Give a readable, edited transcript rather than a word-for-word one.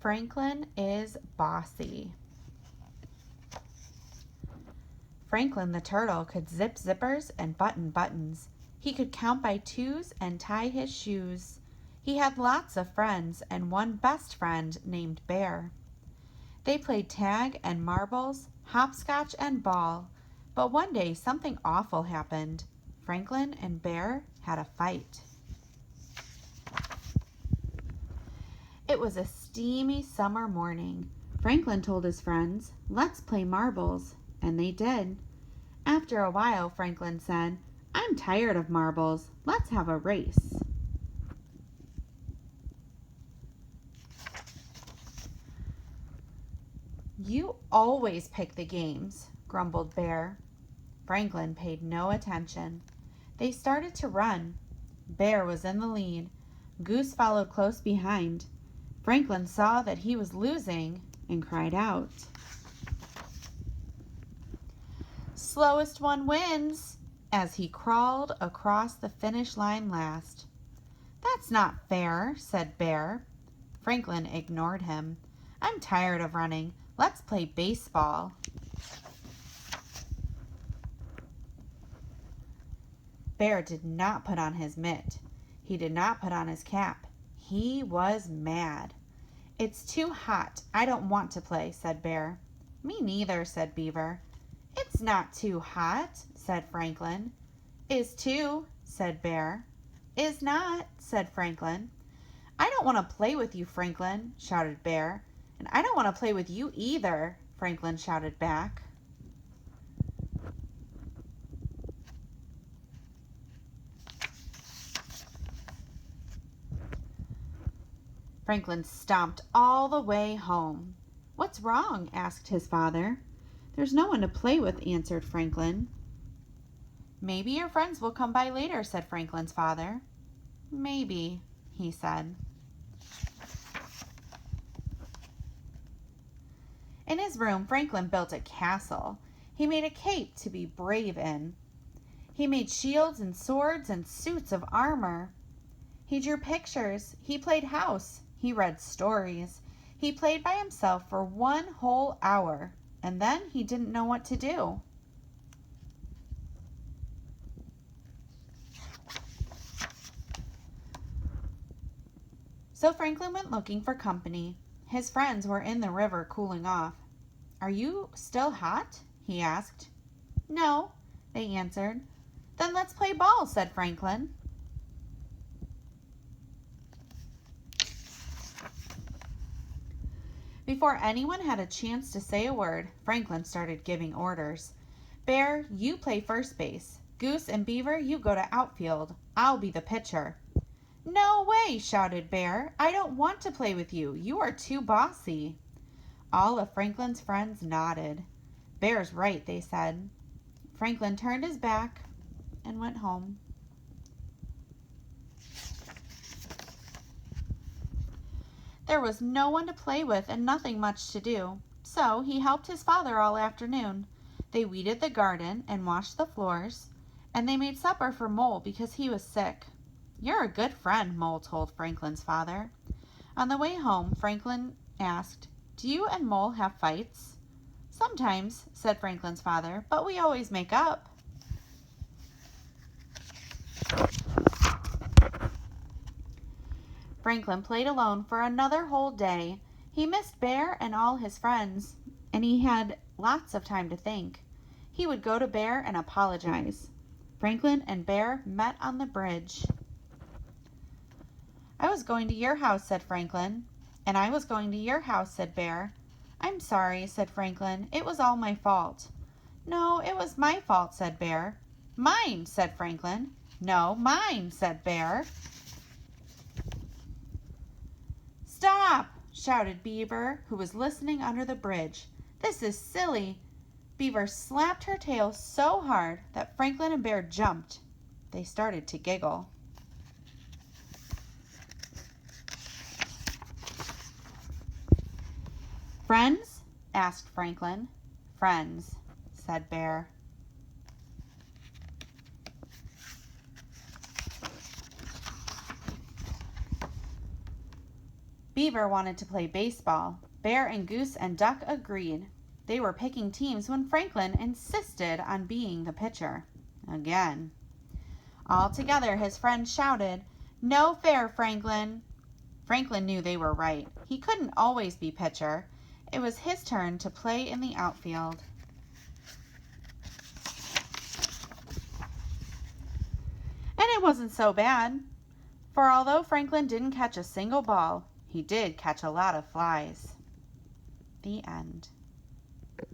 Franklin is bossy. Franklin the turtle could zip zippers and button buttons. He could count by twos and tie his shoes. He had lots of friends and one best friend named Bear. They played tag and marbles, hopscotch and ball. But one day something awful happened. Franklin and Bear had a fight. It was a steamy summer morning. Franklin told his friends, "Let's play marbles." And they did. After a while, Franklin said, "I'm tired of marbles. Let's have a race." "You always pick the games," grumbled Bear. Franklin paid no attention. They started to run. Bear was in the lead. Goose followed close behind. Franklin saw that he was losing and cried out, "Slowest one wins," as he crawled across the finish line last. "That's not fair," said Bear. Franklin ignored him. "I'm tired of running. Let's play baseball." Bear did not put on his mitt. He did not put on his cap. He was mad. "It's too hot. I don't want to play," said Bear. "Me neither," said Beaver. "It's not too hot," said Franklin. "Is too," said Bear. "Is not," said Franklin. "I don't want to play with you, Franklin," shouted Bear. "And I don't want to play with you either," Franklin shouted back. Franklin stomped all the way home. "What's wrong?" asked his father. "There's no one to play with," answered Franklin. "Maybe your friends will come by later," said Franklin's father. "Maybe," he said. In his room, Franklin built a castle. He made a cape to be brave in. He made shields and swords and suits of armor. He drew pictures. He played house. He read stories. He played by himself for 1 whole hour, and then he didn't know what to do. So Franklin went looking for company. His friends were in the river cooling off. "Are you still hot?" he asked. "No," they answered. "Then let's play ball," said Franklin. Before anyone had a chance to say a word, Franklin started giving orders. "Bear, you play first base. Goose and Beaver, you go to outfield. I'll be the pitcher." "No way," shouted Bear. "I don't want to play with you. You are too bossy." All of Franklin's friends nodded. "Bear's right," they said. Franklin turned his back and went home. There was no one to play with and nothing much to do, so he helped his father all afternoon. They weeded the garden and washed the floors, and they made supper for Mole because he was sick. "You're a good friend," Mole told Franklin's father. On the way home, Franklin asked, "Do you and Mole have fights?" "Sometimes," said Franklin's father, "but we always make up." Franklin played alone for another whole day. He missed Bear and all his friends, and he had lots of time to think. He would go to Bear and apologize. Franklin and Bear met on the bridge. "I was going to your house," said Franklin. "And I was going to your house," said Bear. "I'm sorry," said Franklin. "It was all my fault." "No, it was my fault," said Bear. "Mine," said Franklin. "No, mine," said Bear. "Stop!" shouted Beaver, who was listening under the bridge. "This is silly." Beaver slapped her tail so hard that Franklin and Bear jumped. They started to giggle. "Friends?" asked Franklin. "Friends," said Bear. Beaver Beaver wanted to play baseball. Bear and Goose and Duck agreed. They were picking teams when Franklin insisted on being the pitcher. Again. All together, his friends shouted, "No fair, Franklin!" Franklin knew they were right. He couldn't always be pitcher. It was his turn to play in the outfield. And it wasn't so bad. For although Franklin didn't catch a single ball, he did catch a lot of flies. The end.